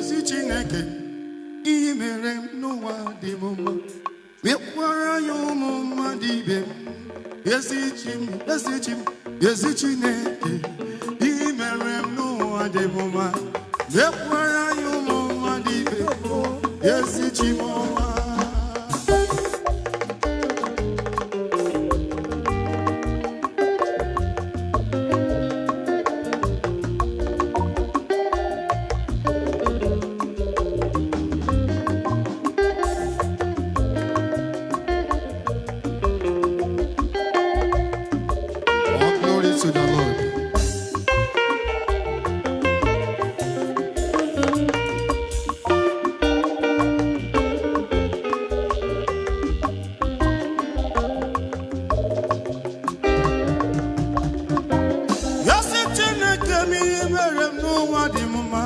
Chineke, imere n'ụwa dị mma, wekwara ya ụmụ mmadụ ibe m. Ezi Chineke, imere n'ụwa dị mma, wekwara ya ụmụ mmadụ ibe m. Ezi Chineke. To the Lord. Yes, Chineke mi mere n'ụwa dị mma.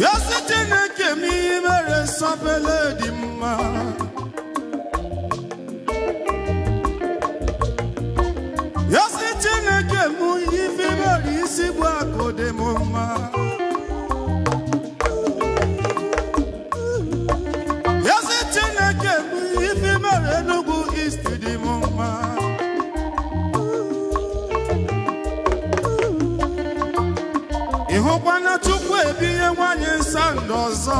Yes, Chineke mi mere sapele dị mma. Ihụkwana Chukwu ebinye nwanyị Sandozo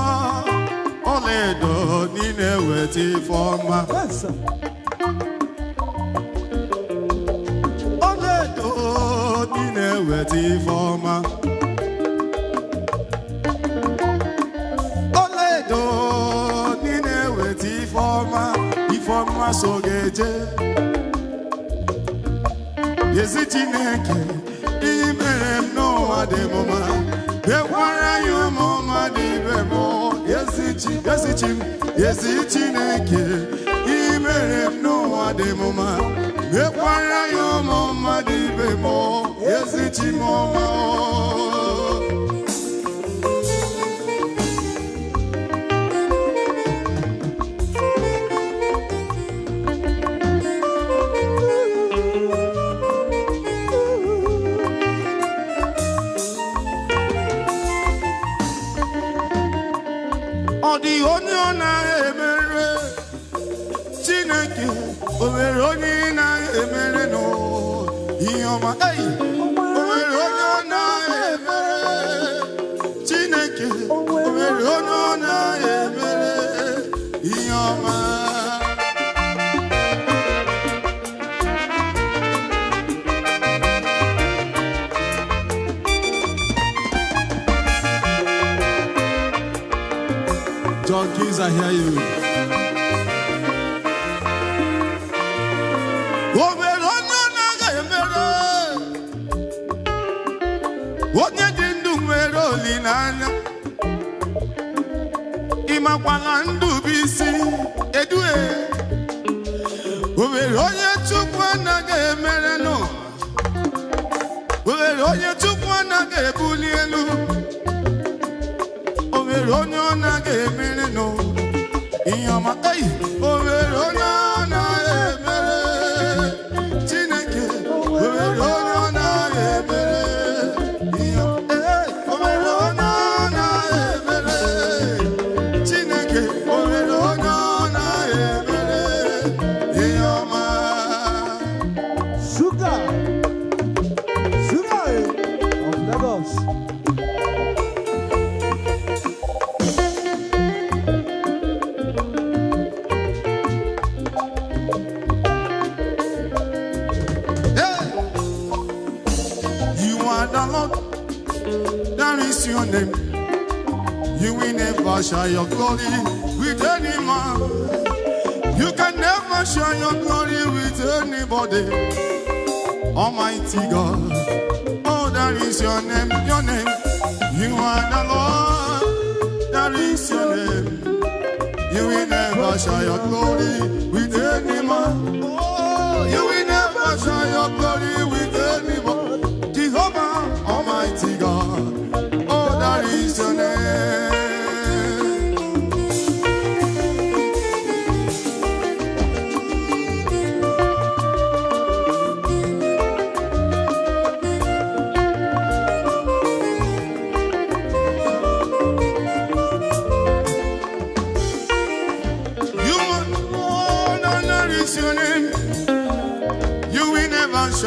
ọlaedo niile weta ife ọma. Ọlaedo niile weta ife ọma. Ọlaedo niile weta ife ọma. Ife ọma so ga-eje. Ezi Chineke, imere m n'ụwa dị mma, wekwara ya ụmụ mmadụ ibe m. Ezi Chineke, imere m n'ụwa dị mma, wekwara ya ụmụ mmadụ ibe m. Ezi Chimoma. Ọ dị onye ọ na-emere Chineke, o nwere onye na-emere n'ihe ọma. O nwere onye ọ na-emere Chineke, o nwere onye ọ na-emere ihe ọma. Junkies, I hear you. Onye dị ndụ nwere olileanya, ịmakwala ndụ bụ isi edue. O nwere onye Chukwu anaghị emere nụ, o nwere onye Chukwu anaghị ebuli elu, o nwere onye ọ naghị emere nụ ihe ọma. O nwere onye ọ na-emere Chineke, o nwere onye ọ na-emere ihe ọma. O nwere onye ọ na-emere Chineke, o nwere onye ọ na-emere ihe ọma. Sugar of Lagos. The Lord, that is your name. You will never share your glory with any man. You can never share your glory with anybody. Almighty God, oh, that is your name, your name. You are the Lord, that is your name. You will never share your glory with any man. Oh, you will never share your glory with anybody. Jehovah, Almighty God, oh, that is your name.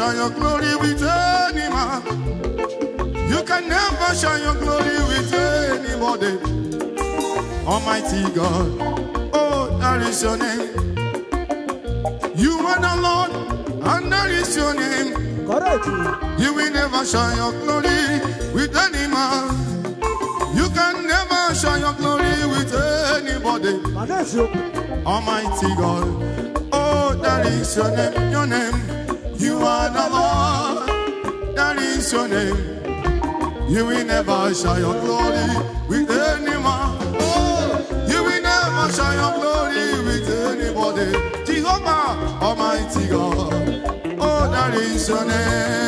share your glory with any man. You can never share your glory with anybody. Almighty God, oh, that is your name. You are the Lord, and that is your name. Correct. You will never share your glory with any man. You can never share your glory with anybody. Almighty God, oh, that is your name, your name. You are the Lord, that is your name. You will never share your glory with any man. Oh, you will never share your glory with anybody. Jehovah, Almighty God, oh, that is your name.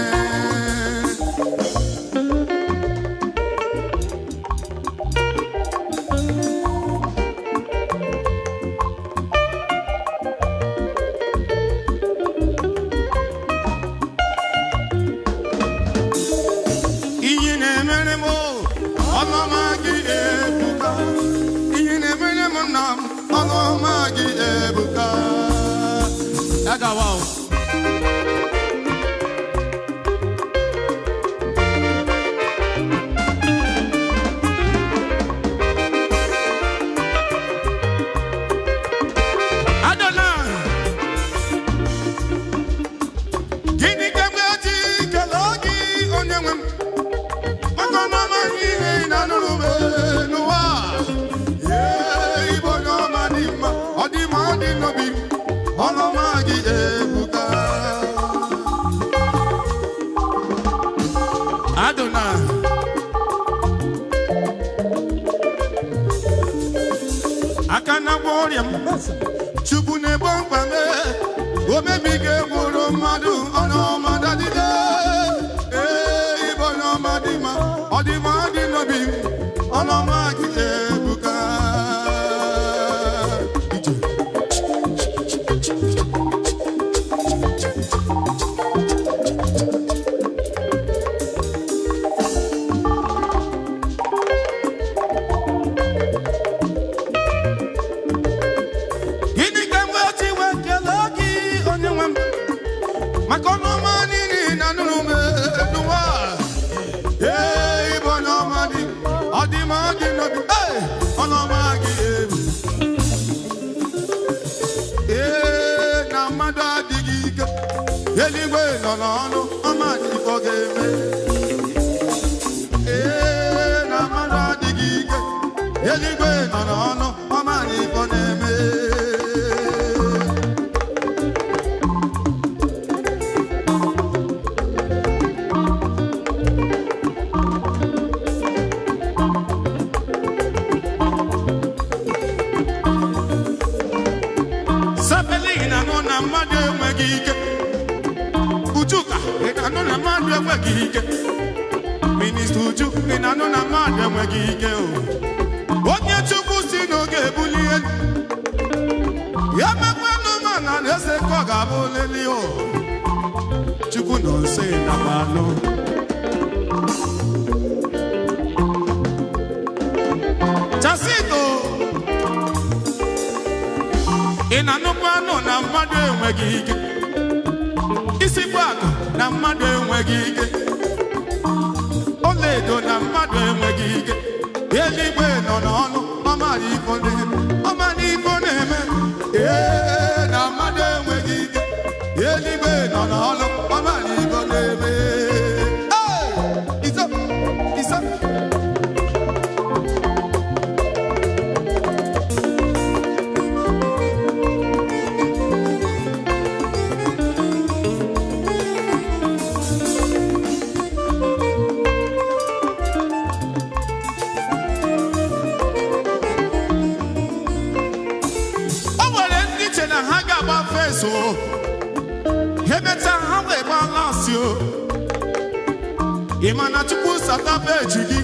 Imana chupu satape chigi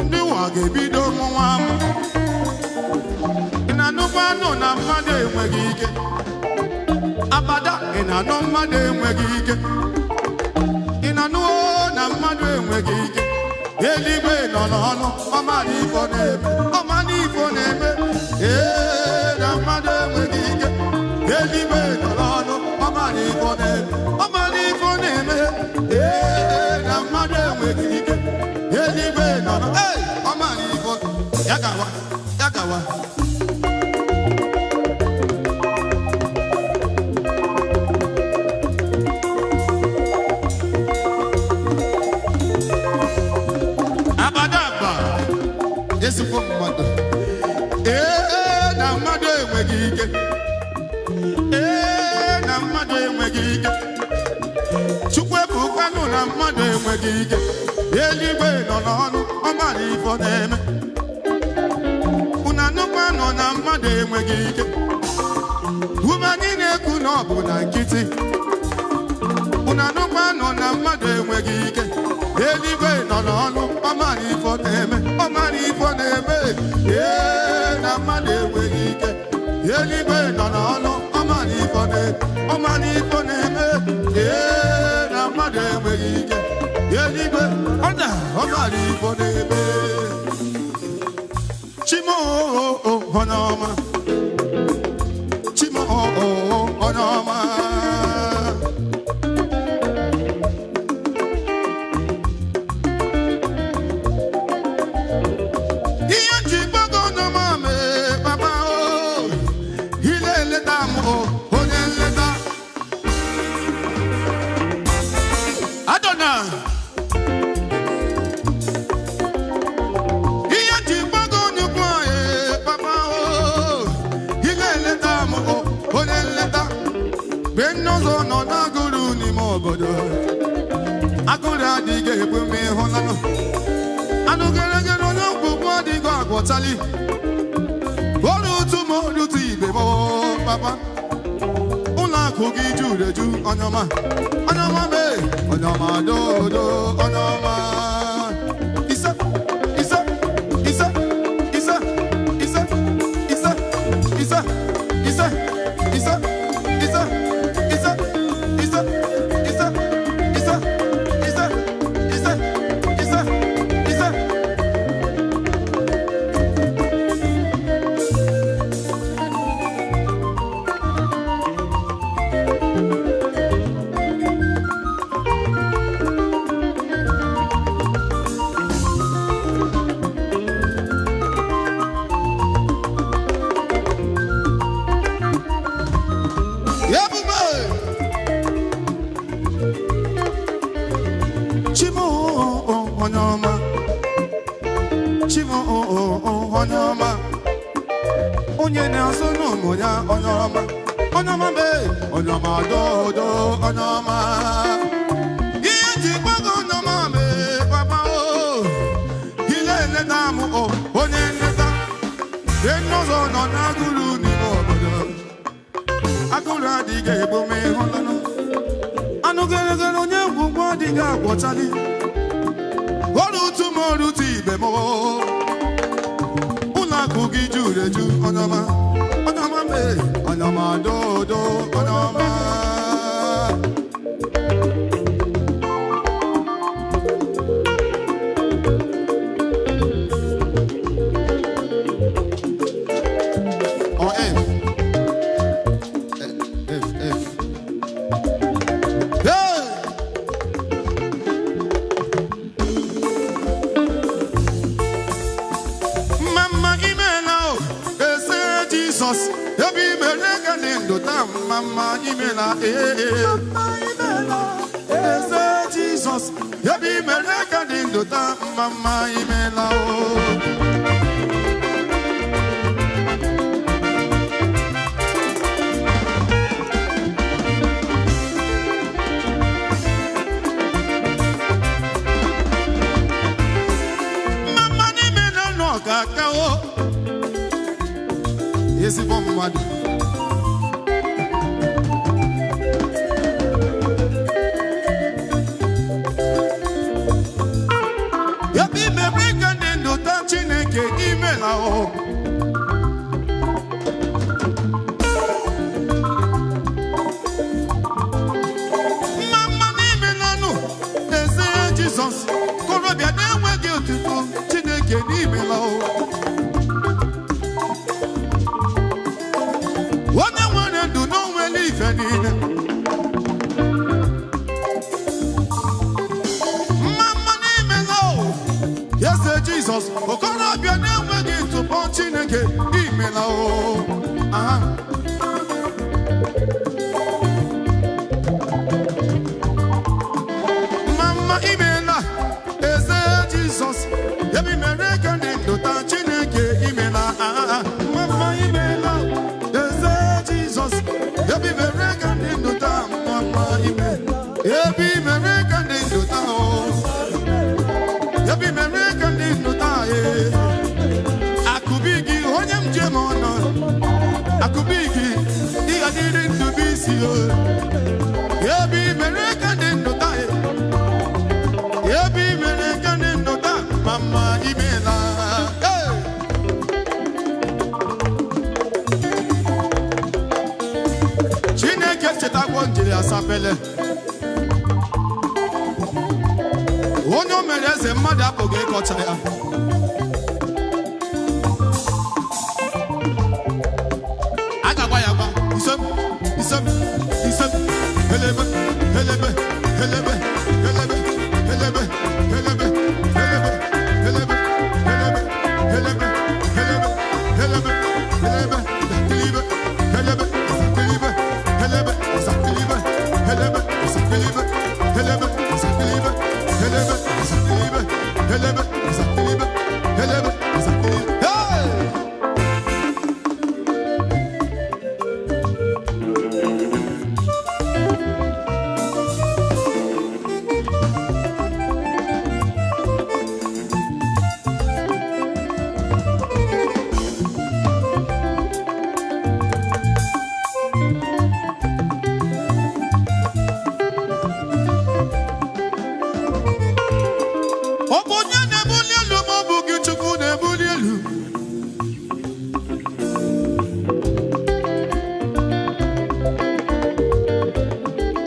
Ndi wage bido mwama Ina nubano na made mwegike Abada ina no made mwegike Ina nuo na made mwegike Eligwe no no no Omani fo neme na made mwegike Eligwe no no Omani fo Jesus. Okorobịa na-enweghị ntụpọ Chineke imela o. Mama imela eze Jesus. Ebi mere ka ndị ndụta Chineke imela. Mama imela eze Jesus. Ebi mere ka ndị ndụta. Mama imela. Ebi mere ka ndị ndụta o. Ebi mere ka ndị ndụta e. Akụbigi onye m jem ọnọ. Akụbigi ịga dịrị ndụ isi o. Ebi mere ka ndị ndụta e. Ebi mere ka ndị ndụta. Mama imela. Chineke chetakwa njiri asapele. Onye o mere eze mmadụ apụghị ịkọcha ya. A ga-agba ya agba. Isem, isem, isem. Helebe, helebe, helebe, helebe, helebe, helebe, helebe, helebe, helebe, helebe, helebe, helebe, helebe, zakilibe, helebe, zakilibe, helebe, zakilibe, helebe, zakilibe, helebe, zakilibe, helebe, zakilibe, helebe, zakilibe, helebe, zakilibe. Hey! Ọ bụ onye na-ebuli elu ma ọ bụ gị Chukwu na-ebuli elu?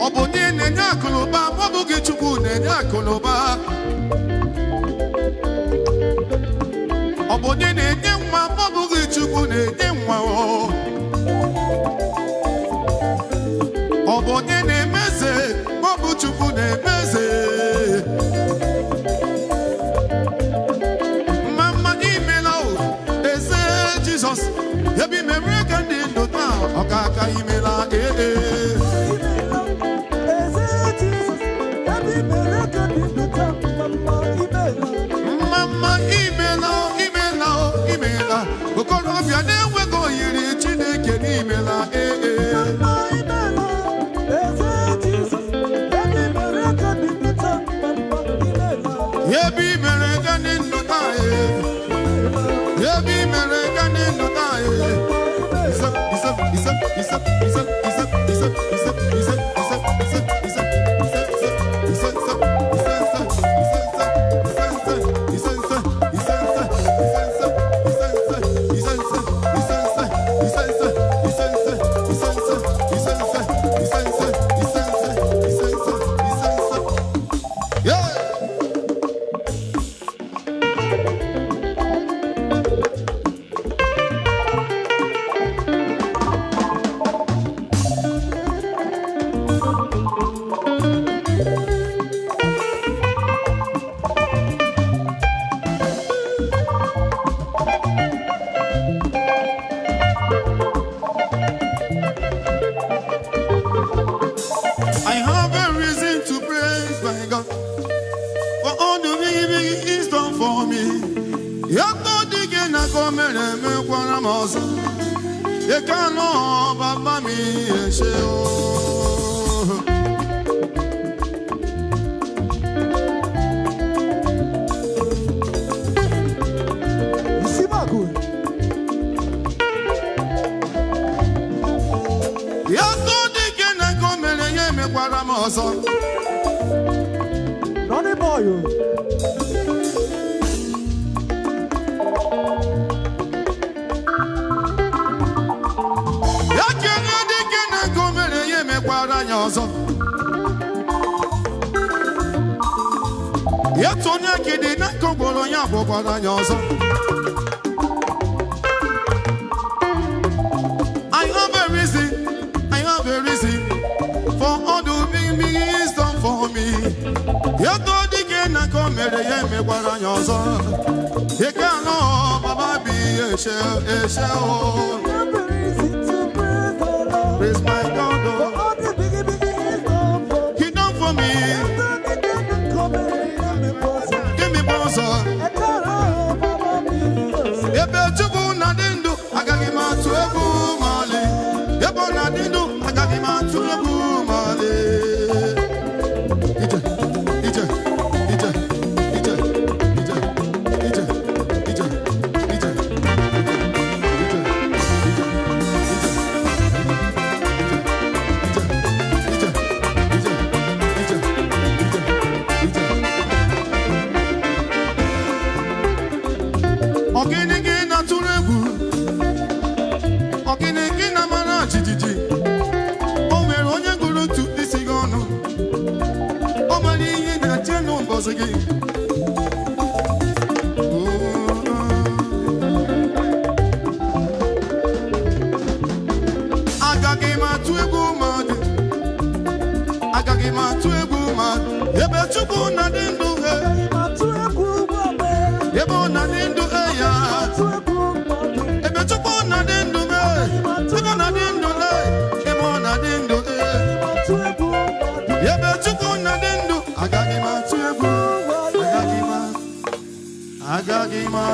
Ọ bụ onye na-enye akụ na ụba ma ọ bụ gị Chukwu na-enye akụ na ụba? Ọ bụ onye na-enye nwa ma ọ bụ gị Chukwu na-enye nwa? Ọ bụ onye na-emeze ma ọ bụ Chukwu na-emeze? Mama imela o eze Jesus. Ebi mere ka ndị ndụta ọkaka imela Mama imela o imela o imela. Okorobịa na-enweghị oyiri Chineke n'imela Ebi mere ka ndị ndụta Ebi mere ka ndị ndụta Isep, isep, isep, isep, isep, isep, isep, isep, isep, isep, isep, isep, isep, I have a reason to praise my God for all the big He's done for me. Yato dige na komere me kwara mozo. Ekano baba mi eshe o. Yato dige na komere ye me kwara mozo. Nani boyo. Yetonya kidi na kobolo ya bokwara nyozo. I have a reason for all the big He's done for me. Yato dige na come mere ya emekwara anya ọzọ eke anọ baba bi eshe o praise my God he done for me give me bozo ebe chukwu na dị ndụ agaghị m atụ egwu mali ebe ọ na dị ndụ agaghị m atụ egwu mali Agagi ma